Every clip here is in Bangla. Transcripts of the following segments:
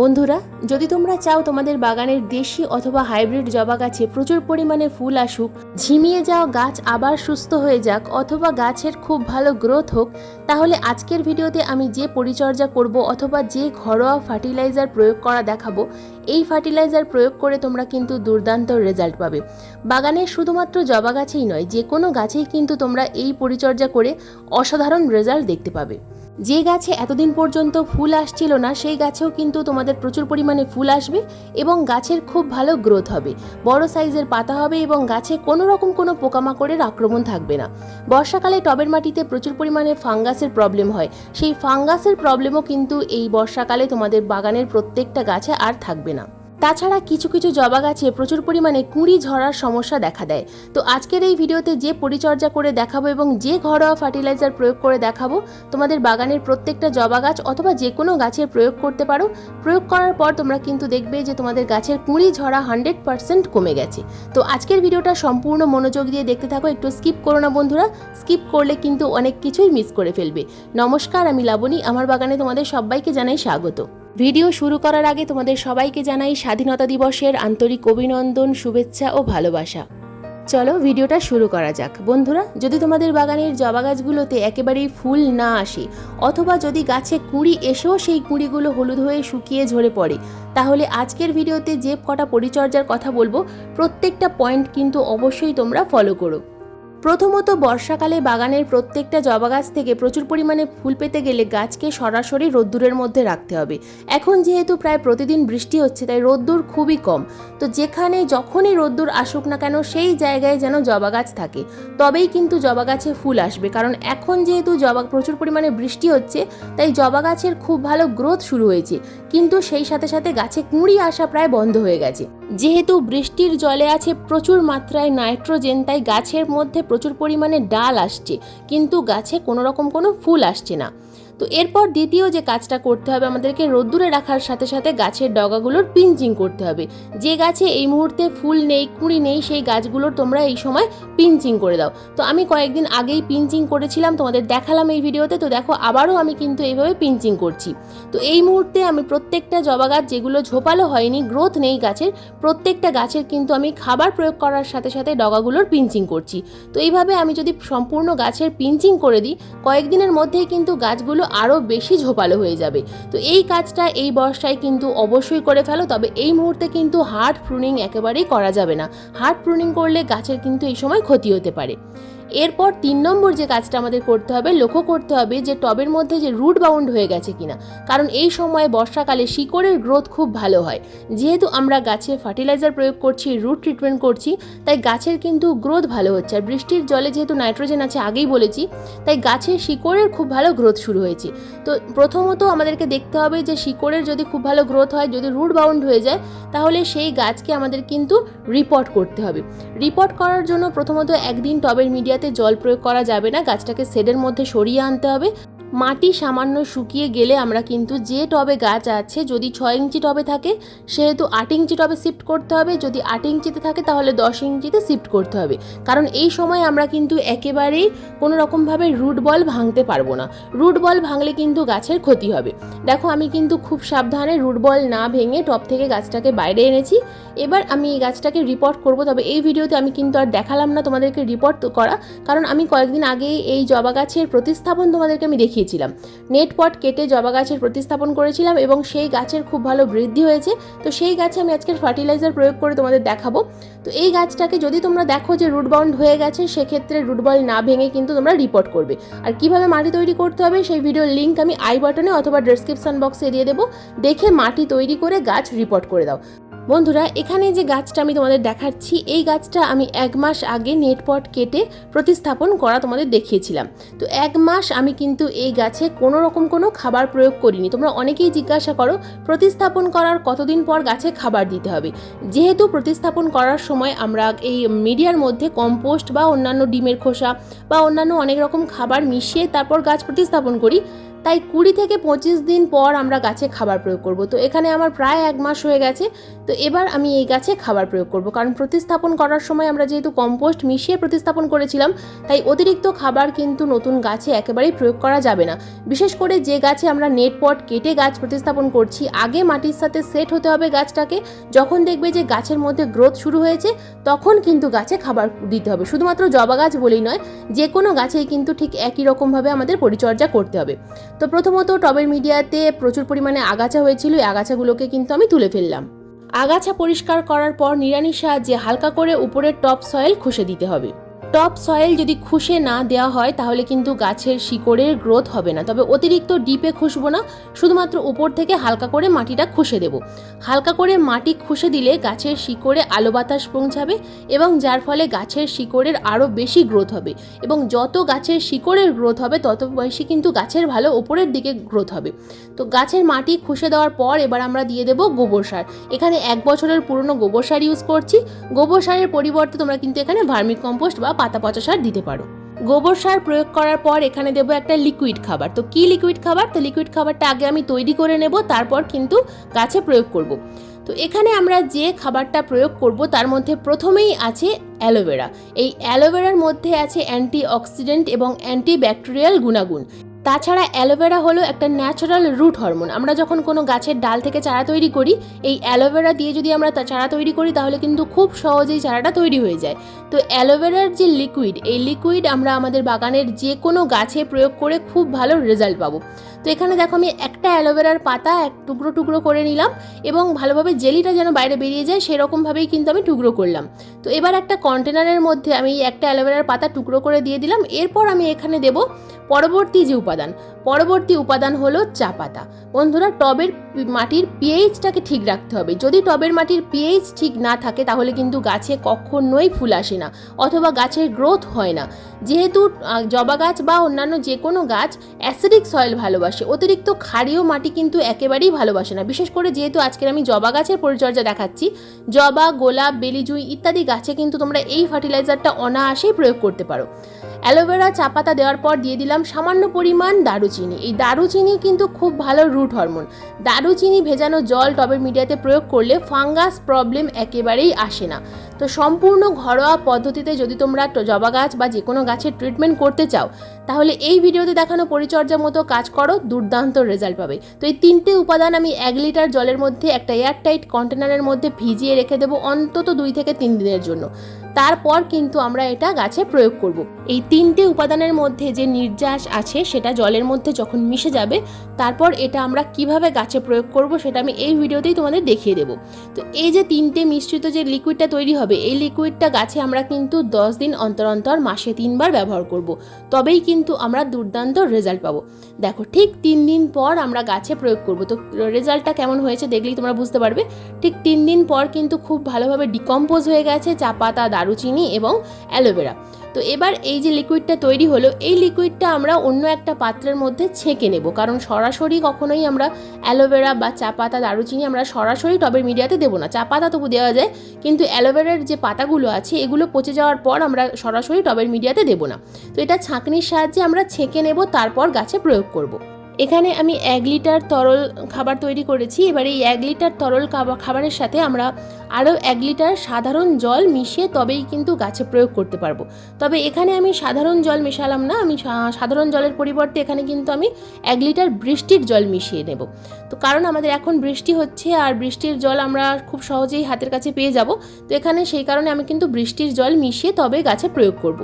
বন্ধুরা, যদি তোমরা চাও তোমাদের বাগানের দেশি অথবা হাইব্রিড জবা গাছে প্রচুর পরিমাণে ফুল আসুক, ঝিমিয়ে যাওয়া গাছ আবার সুস্থ হয়ে যাক অথবা গাছের খুব ভালো গ্রোথ হোক, তাহলে আজকের ভিডিওতে আমি যে পরিচর্যা করব অথবা যে ঘরোয়া ফার্টিলাইজার প্রয়োগ করা দেখাবো, এই ফার্টিলাইজার প্রয়োগ করে তোমরা কিন্তু দুর্দান্ত রেজাল্ট পাবে। বাগানের শুধুমাত্র জবা গাছেই নয়, যে কোনো গাছেই কিন্তু তোমরা এই পরিচর্যা করে অসাধারণ রেজাল্ট দেখতে পাবে। যে গাছে এতদিন পর্যন্ত ফুল আসছিল না, সেই গাছেও কিন্তু তোমাদের প্রচুর পরিমাণে ফুল আসবে এবং গাছের খুব ভালো গ্রোথ হবে, বড় সাইজের পাতা হবে এবং গাছে কোনো রকম কোনো পোকামাকড়ের আক্রমণ থাকবে না। বর্ষাকালে টবের মাটিতে প্রচুর পরিমাণে ফাঙ্গাসের প্রবলেম হয়, সেই ফাঙ্গাসের প্রবলেমও কিন্তু এই বর্ষাকালে তোমাদের বাগানের প্রত্যেকটা গাছে আর থাকবে না। তাছাড়া কিছু কিছু জবা গাছে প্রচুর পরিমাণে কুঁড়ি ঝরার সমস্যা দেখা দেয়। তো আজকের এই ভিডিওতে যে পরিচর্যা করে দেখাবো এবং যে ঘরোয়া ফার্টিলাইজার প্রয়োগ করে দেখাবো, তোমাদের বাগানের প্রত্যেকটা জবা গাছ অথবা যে কোনো গাছের প্রয়োগ করতে পারো। প্রয়োগ করার পর তোমরা কিন্তু দেখবে যে তোমাদের গাছের কুঁড়ি ঝরা 100% কমে গেছে। তো আজকের ভিডিওটা সম্পূর্ণ মনোযোগ দিয়ে দেখতে থাকো, একটু স্কিপ করো না বন্ধুরা, স্কিপ করলে কিন্তু অনেক কিছুই মিস করে ফেলবে। নমস্কার, আমি লাবণী, আমার বাগানে তোমাদের সবাইকে জানাই স্বাগত। ভিডিও শুরু করার আগে তোমাদের সবাইকে জানাই স্বাধীনতা দিবসের আন্তরিক অভিনন্দন, শুভেচ্ছা ও ভালোবাসা। চলো ভিডিওটা শুরু করা যাক। বন্ধুরা, যদি তোমাদের বাগানের জবা গাছগুলোতে একেবারেই ফুল না আসে অথবা যদি গাছে কুঁড়ি এসেও সেই কুঁড়িগুলো হলুদ হয়ে শুকিয়ে ঝরে পড়ে, তাহলে আজকের ভিডিওতে যে কটা পরিচর্যার কথা বলবো, প্রত্যেকটা পয়েন্ট কিন্তু অবশ্যই তোমরা ফলো করো। প্রথমত, বর্ষাকালে বাগানের প্রত্যেকটা জবা গাছ থেকে প্রচুর পরিমাণে ফুল পেতে গেলে গাছকে সরাসরি রোদ্দুরের মধ্যে রাখতে হবে। এখন যেহেতু প্রায় প্রতিদিন বৃষ্টি হচ্ছে, তাই রোদ্দুর খুবই কম। তো যেখানে যখনই রোদ্দুর আসুক না কেন, সেই জায়গায় যেন জবা গাছ থাকে, তবেই কিন্তু জবা গাছে ফুল আসবে। কারণ এখন যেহেতু প্রচুর পরিমাণে বৃষ্টি হচ্ছে, তাই জবা গাছের খুব ভালো গ্রোথ শুরু হয়েছে, কিন্তু সেই সাথে সাথে গাছে কুঁড়ি আসা প্রায় বন্ধ হয়ে গেছে। যেহেতু বৃষ্টির জলে আছে প্রচুর মাত্রায় নাইট্রোজেন, তাই গাছের মধ্যে প্রচুর পরিমাণে ডাল আসছে, কিন্তু গাছে কোনো রকম কোনো ফুল আসছে না। তো এরপর দ্বিতীয় যে কাজটা করতে হবে, আমাদেরকে রোদ্দুরে রাখার সাথে সাথে গাছের ডগাগুলোর পিঞ্চিং করতে হবে। যে গাছে এই মুহূর্তে ফুল নেই, কুঁড়ি নেই, সেই গাছগুলোর তোমরা এই সময় পিঞ্চিং করে দাও। তো আমি কয়েকদিন আগেই পিঞ্চিং করেছিলাম, তোমাদের দেখালাম এই ভিডিওতে। তো দেখো, আবারও আমি কিন্তু এইভাবে পিঞ্চিং করছি। তো এই মুহূর্তে আমি প্রত্যেকটা জবা গাছ যেগুলো ঝোপালো হয়নি, গ্রোথ নেই গাছের, প্রত্যেকটা গাছের কিন্তু আমি খাবার প্রয়োগ করার সাথে সাথে ডগাগুলোর পিঞ্চিং করছি। তো এইভাবে আমি যদি সম্পূর্ণ গাছের পিঞ্চিং করে দিই, কয়েকদিনের মধ্যেই কিন্তু গাছগুলো আরও বেশি ঝোপালো হয়ে যাবে। তো এই কাজটা এই বর্ষায় কিন্তু অবশ্যই করে ফেলো। তবে এই মুহূর্তে কিন্তু হার্ড প্রুনিং একেবারেই করা যাবে না। হার্ড প্রুনিং করলে গাছের কিন্তু এই সময় ক্ষতি হতে পারে। এরপর 3 নম্বর যে কাজটা আমাদের করতে হবে, লক্ষ্য করতে হবে যে টবের মধ্যে যে রুট বাউন্ড হয়ে গেছে কিনা। কারণ এই সময় বর্ষাকালে শিকড়ের গ্রোথ খুব ভালো হয়। যেহেতু আমরা গাছে ফার্টিলাইজার প্রয়োগ করছি, রুট ট্রিটমেন্ট করছি, তাই গাছের কিন্তু গ্রোথ ভালো হচ্ছে। আর বৃষ্টির জলে যেহেতু নাইট্রোজেন আছে, আগেই বলেছি, তাই গাছের শিকড়ের খুব ভালো গ্রোথ শুরু হয়েছে। তো প্রথমত আমাদেরকে দেখতে হবে যে শিকড়ের যদি খুব ভালো গ্রোথ হয়, যদি রুট বাউন্ড হয়ে যায়, তাহলে সেই গাছকে আমাদের কিন্তু রিপোর্ট করতে হবে। রিপোর্ট করার জন্য প্রথমত একদিন টবের মিডিয়াতে জল প্রয়োগ করা যাবে না, গাছটাকে শেডের মধ্যে সরিয়ে আনতে হবে। মাটি সামান্য শুকিয়ে গেলে আমরা কিন্তু যে টবে গাছ আছে, যদি 6 ইঞ্চি টবে থাকে সেহেতু 8 ইঞ্চি টবে শিফট করতে হবে, যদি 8 ইঞ্চিতে থাকে তাহলে 10 ইঞ্চিতে শিফট করতে হবে। কারণ এই সময় আমরা কিন্তু একেবারেই কোনো রকমভাবে রুট বল ভাঙতে পারবো না। রুট বল ভাঙলে কিন্তু গাছের ক্ষতি হবে। দেখো, আমি কিন্তু খুব সাবধানে রুট বল না ভেঙে টব থেকে গাছটাকে বাইরে এনেছি। এবার আমি এই গাছটাকে রিপোর্ট করব। তবে এই ভিডিওতে আমি কিন্তু আর দেখালাম না তোমাদেরকে রিপোর্ট করা, কারণ আমি কয়েকদিন আগেই এই জবা গাছের প্রতিস্থাপন তোমাদেরকে আমি দেখিয়েছিলাম। নেট পট কেটে জবা গাছের প্রতিস্থাপন করেছিলাম এবং সেই গাছের খুব ভালো বৃদ্ধি হয়েছে। তো সেই গাছে আমি আজকের ফার্টিলাইজার প্রয়োগ করে তোমাদের দেখাবো। তো এই গাছটাকে যদি তোমরা দেখো যে রুট বাউন্ড হয়ে গেছে, সেক্ষেত্রে রুট বল না ভেঙে কিন্তু তোমরা রিপোর্ট করবে। আর কিভাবে মাটি তৈরি করতে হবে সেই ভিডিওর লিঙ্ক আমি আই বাটনে অথবা ডেসক্রিপশন বক্সে দিয়ে দেবো। দেখে মাটি তৈরি করে গাছ রিপোর্ট করে দাও। বন্ধুরা, এখানে যে গাছটা আমি তোমাদের দেখাচ্ছি, এই গাছটা আমি 1 মাস আগে নেট পট কেটে প্রতিস্থাপন করা তোমাদের দেখিয়েছিলাম। তো 1 মাস আমি কিন্তু এই গাছে কোনো রকম কোনো খাবার প্রয়োগ করিনি। তোমরা অনেকেই জিজ্ঞাসা করো প্রতিস্থাপন করার কতদিন পর গাছে খাবার দিতে হবে। যেহেতু প্রতিস্থাপন করার সময় আমরা এই মিডিয়ার মধ্যে কম্পোস্ট বা অন্যান্য ডিমের খোসা বা অন্যান্য অনেক রকম খাবার মিশিয়ে তারপর গাছ প্রতিস্থাপন করি, তাই 20 থেকে 25 দিন পর আমরা গাছে খাবার প্রয়োগ করব। তো এখানে আমার প্রায় 1 মাস হয়ে গেছে। তো এবার আমি এই গাছে খাবার প্রয়োগ করব, কারণ প্রতিস্থাপন করার সময় আমরা যেহেতু কম্পোস্ট মিশিয়ে প্রতিস্থাপন করেছিলাম, তাই অতিরিক্ত খাবার কিন্তু নতুন গাছে একেবারেই প্রয়োগ করা যাবে না। বিশেষ করে যে গাছে আমরা নেট পট কেটে গাছ প্রতিস্থাপন করছি, আগে মাটির সাথে সেট হতে হবে গাছটাকে। যখন দেখবে যে গাছের মধ্যে গ্রোথ শুরু হয়েছে, তখন কিন্তু গাছে খাবার দিতে হবে। শুধুমাত্র জবা গাছ বলেই নয়, যে কোনো গাছেই কিন্তু ঠিক একই রকমভাবে আমাদের পরিচর্যা করতে হবে। তো প্রথমত টবের মিডিয়াতে প্রচুর পরিমাণে আগাছা হয়েছিল, এই আগাছাগুলোকে কিন্তু আমি তুলে ফেললাম। আগাছা পরিষ্কার করার পর নিড়ানির সাহায্যে হালকা করে উপরের টপ সয়েল খুশে দিতে হবে। টপ সয়েল যদি খুশে না দেওয়া হয় তাহলে কিন্তু গাছের শিকড়ের গ্রোথ হবে না। তবে অতিরিক্ত ডিপে খুশবো না, শুধুমাত্র উপর থেকে হালকা করে মাটিটা খুশে দেব। হালকা করে মাটি খুশে দিলে গাছের শিকড়ে আলো বাতাস পৌঁছাবে এবং যার ফলে গাছের শিকড়ের আরও বেশি গ্রোথ হবে, এবং যত গাছের শিকড়ের গ্রোথ হবে তত বেশি কিন্তু গাছের ভালো ওপরের দিকে গ্রোথ হবে। তো গাছের মাটি খুশে দেওয়ার পর এবার আমরা দিয়ে দেব গোবর সার। এখানে 1 বছরের পুরনো গোবর সার ইউজ করছি। গোবর সারের পরিবর্তে তোমরা কিন্তু এখানে ভার্মি কম্পোস্ট বা পাতা পচা সার দিতে পারো। গোবর সার প্রয়োগ করার পর এখানে দেবো একটা লিকুইড খাবার। তো কি লিকুইড খাবার? তো লিকুইড খাবারটা আগে আমি তৈরি করে নেব, তারপর কিন্তু গাছে প্রয়োগ করব। তো এখানে আমরা যে খাবারটা প্রয়োগ করব তার মধ্যে প্রথমেই আছে অ্যালোভেরা। এই অ্যালোভেরার মধ্যে আছে অ্যান্টিঅক্সিডেন্ট এবং অ্যান্টিব্যাকটেরিয়াল গুণাগুণ। তাছাড়া অ্যালোভেরা হলো একটা ন্যাচারাল রুট হরমোন। আমরা যখন কোনো গাছের ডাল থেকে চারা তৈরি করি, এই অ্যালোভেরা দিয়ে যদি আমরা চারা তৈরি করি তাহলে কিন্তু খুব সহজেই চারাটা তৈরি হয়ে যায়। তো অ্যালোভেরার যে লিকুইড, এই লিকুইড আমরা আমাদের বাগানের যে কোনো গাছে প্রয়োগ করে খুব ভালো রেজাল্ট পাবো। তো এখানে দেখো আমি একটা অ্যালোভেরার পাতা টুকরো টুকরো করে নিলাম এবং ভালোভাবে জেলিটা যেন বাইরে বেরিয়ে যায় সেরকমভাবেই কিন্তু আমি টুকরো করলাম। তো এবার একটা কন্টেনারের মধ্যে আমি একটা অ্যালোভেরার পাতা টুকরো করে দিয়ে দিলাম। এরপর আমি এখানে দেব পরবর্তী উপাদান হলো চা পাতা। বন্ধুরা, টবের মাটির পিএইচটাকে ঠিক রাখতে হবে। যদি টবের মাটির পিএইচ ঠিক না থাকে তাহলে কিন্তু গাছে কখনোই ফুল আসে না অথবা গাছের গ্রোথ হয় না। যেহেতু জবা গাছ বা অন্যান্য যে কোনো গাছ অ্যাসিডিক সয়েল ভালোবাসে, অতিরিক্ত ক্ষারীয় মাটি কিন্তু একেবারেই ভালোবাসে না। বিশেষ করে যেহেতু আজকের আমি জবা গাছের পরিচর্যা দেখাচ্ছি, জবা, গোলাপ, বেলিজুই ইত্যাদি গাছে কিন্তু তোমরা এই ফার্টিলাইজারটা অনায়াসেই প্রয়োগ করতে পারো। অ্যালোভেরা চা পাতা দেওয়ার পর দিয়ে দিলাম সামান্য পরিমাণ দারুচিনি। এই দারুচিনি কিন্তু খুব ভালো রুট হরমোন। দারুচিনি ভেজানো জল টবের মিডিয়াতে প্রয়োগ করলে ফাঙ্গাস প্রবলেম একেবারেই আসে না। তো সম্পূর্ণ ঘরোয়া পদ্ধতিতে যদি তোমরা জবা গাছ বা যে কোনো গাছের ট্রিটমেন্ট করতে চাও তাহলে এই ভিডিওতে দেখানো পরিচর্যা মতো কাজ করো, দুর্দান্ত রেজাল্ট পাবে। তো এই 3টে উপাদান আমি 1 লিটার জলের মধ্যে একটা এয়ারটাইট কন্টেনারের মধ্যে ভিজিয়ে রেখে দেবো অন্তত 2 থেকে 3 দিনের জন্য। তারপর কিন্তু আমরা এটা গাছে প্রয়োগ করব। এই 3টে উপাদানের মধ্যে যে নির্যাস আছে সেটা জলের মধ্যে যখন মিশে যাবে, তারপর এটা আমরা কিভাবে গাছে প্রয়োগ করব সেটা আমি এই ভিডিওতেই তোমাদের দেখিয়ে দেবো। তো এই যে 3টে মিশ্রিত যে লিকুইডটা তৈরি হবে, এই লিকুইডটা গাছে আমরা কিন্তু 10 দিন অন্তর অন্তর মাসে 3 বার ব্যবহার করব। তবেই কিন্তু আমরা দুর্দান্ত রেজাল্ট পাবো। দেখো, ঠিক 3 দিন পর আমরা গাছে প্রয়োগ করব। তো রেজাল্টটা কেমন হয়েছে দেখলেই তোমরা বুঝতে পারবে। ঠিক 3 দিন পর কিন্তু খুব ভালোভাবে ডিকম্পোজ হয়ে গেছে চা পাতা, দারুচিনি এবং অ্যালোভেরা। তো এবার এই যে লিকুইডটা তৈরি হলো, এই লিকুইডটা আমরা অন্য একটা পাত্রের মধ্যে ছেঁকে নেব, কারণ সরাসরি কখনোই আমরা অ্যালোভেরা বা চা পাতা, দারুচিনি আমরা সরাসরি টবের মিডিয়াতে দেবো না। চা পাতা তবু দেওয়া যায়, কিন্তু অ্যালোভেরার যে পাতাগুলো আছে এগুলো পচে যাওয়ার পর আমরা সরাসরি টবের মিডিয়াতে দেবো না। তো এটা ছাঁকনির সাহায্যে আমরা ছেঁকে নেব, তারপর গাছে প্রয়োগ করব। এখানে আমি 1 লিটার তরল খাবার তৈরি করেছি। এবার এই 1 লিটার তরল খাবারের সাথে আমরা আরও 1 লিটার সাধারণ জল মিশিয়ে তবেই কিন্তু গাছে প্রয়োগ করতে পারবো। তবে এখানে আমি সাধারণ জল মেশালাম না, আমি সাধারণ জলের পরিবর্তে এখানে কিন্তু আমি 1 লিটার বৃষ্টির জল মিশিয়ে নেব। তো কারণ আমাদের এখন বৃষ্টি হচ্ছে আর বৃষ্টির জল আমরা খুব সহজেই হাতের কাছে পেয়ে যাব। তো এখানে সেই কারণে আমি কিন্তু বৃষ্টির জল মিশিয়ে তবে গাছে প্রয়োগ করব।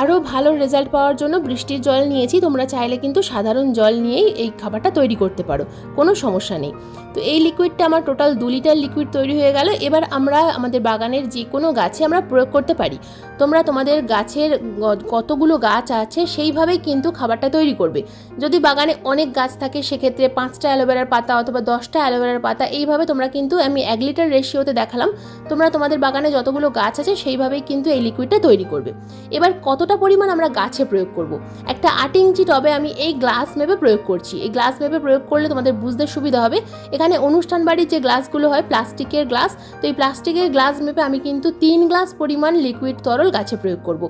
আরও ভালো রেজাল্ট পাওয়ার জন্য বৃষ্টির জল নিয়েছি, তোমরা চাইলে কিন্তু সাধারণ জল নিয়েই এই খাবারটা তৈরি করতে পারো, কোনো সমস্যা নেই। তো এই লিকুইডটা আমার টোটাল 2 লিটার লিকুইড তৈরি হয়ে গেল। এবার আমরা আমাদের বাগানের যে কোনো গাছে আমরা প্রয়োগ করতে পারি। তোমরা তোমাদের গাছের কতগুলো গাছ আছে সেইভাবেই কিন্তু খাবারটা তৈরি করবে। যদি বাগানে অনেক গাছ থাকে সেক্ষেত্রে 5টা অ্যালোভেরার পাতা অথবা 10টা অ্যালোভেরার পাতা, এইভাবে তোমরা কিন্তু আমি 1 লিটার রেশিওতে দেখালাম। তোমরা তোমাদের বাগানে যতগুলো গাছ আছে সেইভাবেই কিন্তু এই লিকুইডটা তৈরি করবে। এবার কতটা পরিমাণ আমরা গাছে প্রয়োগ করব, একটা 8 ইঞ্চি টবে আমি এই গ্লাস মেপে প্রয়োগ করছি। এই গ্লাস মেপে প্রয়োগ করলে তোমাদের বুঝতে সুবিধা হবে। এখানে অনুষ্ঠান বাড়ির যে গ্লাসগুলো হয় প্লাস্টিকের গ্লাস, তো এই প্লাস্টিকের গ্লাস মেপে আমি কিন্তু 3 গ্লাস পরিমাণ লিকুইড তরল গাছে প্রয়োগ করব।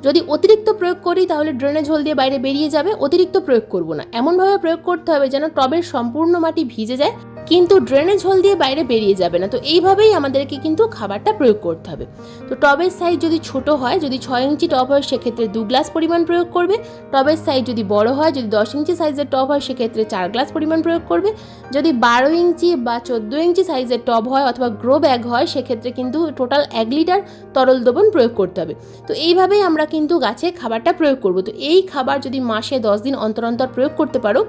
যদি অতিরিক্ত প্রয়োগ করি তাহলে ড্রেনেজ হোল দিয়ে বাইরে বেরিয়ে যাবে, অতিরিক্ত প্রয়োগ করব না। এমনভাবে প্রয়োগ করতে হবে যেন টবের সম্পূর্ণ মাটি ভিজে যায়, কিন্তু ড্রেনেজ হোল দিয়ে বাইরে বেরিয়ে যাবে না। তো এইভাবেই আমাদেরকে কিন্তু খাবারটা প্রয়োগ করতে হবে। তো টবের সাইজ যদি ছোট হয়, যদি 6 ইঞ্চি টব হয় সেক্ষেত্রে 2 গ্লাস পরিমাণ প্রয়োগ করবে। টবের সাইজ যদি বড় হয়, যদি 10 ইঞ্চি সাইজের টব হয় সেক্ষেত্রে 4 গ্লাস পরিমাণ প্রয়োগ করবে। যদি 12 ইঞ্চি বা 14 ইঞ্চি সাইজের টব হয় অথবা গ্রো ব্যাগ হয় সেক্ষেত্রে কিন্তু টোটাল 1 লিটার তরল দ্রবণ প্রয়োগ করতে হবে। তো এইভাবেই আমরা কিন্তু গাছে খাবারটা প্রয়োগ করব। তো এই খাবার যদি মাসে 10 দিন অন্তর অন্তর প্রয়োগ করতে পারো,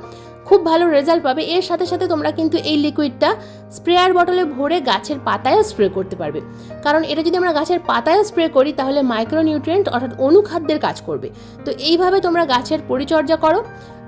খুব ভালো রেজাল্ট পাবে। এর সাথে সাথে তোমরা কিন্তু এই লিকুইডটা স্প্রেয়ার বটলে ভরে গাছের পাতায়ও স্প্রে করতে পারবে, কারণ এটা যদি আমরা গাছের পাতায়ও স্প্রে করি তাহলে মাইক্রোনিউট্রিয়েন্ট অর্থাৎ অনুখাদ্যের কাজ করবে। তো এইভাবে তোমরা গাছের পরিচর্যা করো।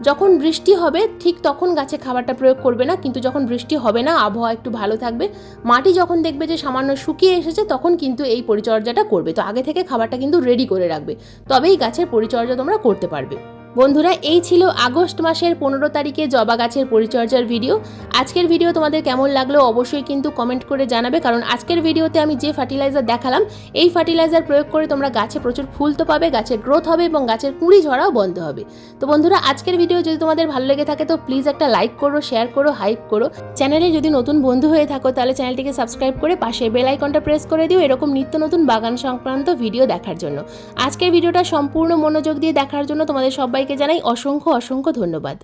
যখন বৃষ্টি হবে ঠিক তখন গাছে খাবারটা প্রয়োগ করবে না, কিন্তু যখন বৃষ্টি হবে না, আবহাওয়া একটু ভালো থাকবে, মাটি যখন দেখবে যে সামান্য শুকিয়ে এসেছে তখন কিন্তু এই পরিচর্যাটা করবে। তো আগে থেকে খাবারটা কিন্তু রেডি করে রাখবে, তবেই গাছের পরিচর্যা তোমরা করতে পারবে। বন্ধুরা, এই ছিল আগস্ট মাসের 15 তারিখে জবা গাছের পরিচর্যার ভিডিও। আজকের ভিডিও তোমাদের কেমন লাগলো অবশ্যই কিন্তু কমেন্ট করে জানাবে, কারণ আজকের ভিডিওতে আমি যে ফার্টিলাইজার দেখালাম এই ফার্টিলাইজার প্রয়োগ করে তোমরা গাছে প্রচুর ফুল তো পাবে, গাছের গ্রোথ হবে এবং গাছের কুঁড়ি ঝরাও বন্ধ হবে। তো বন্ধুরা, আজকের ভিডিও যদি তোমাদের ভালো লেগে থাকে তো প্লিজ একটা লাইক করো, শেয়ার করো, হাইপ করো। চ্যানেলে যদি নতুন বন্ধু হয়ে থাকো তাহলে চ্যানেলটিকে সাবস্ক্রাইব করে পাশে বেল আইকনটা প্রেস করে দিও এরকম নিত্য নতুন বাগান সংক্রান্ত ভিডিও দেখার জন্য। আজকের ভিডিওটা সম্পূর্ণ মনোযোগ দিয়ে দেখার জন্য তোমাদের সবাইকে জানাই অসংখ্য অসংখ্য ধন্যবাদ।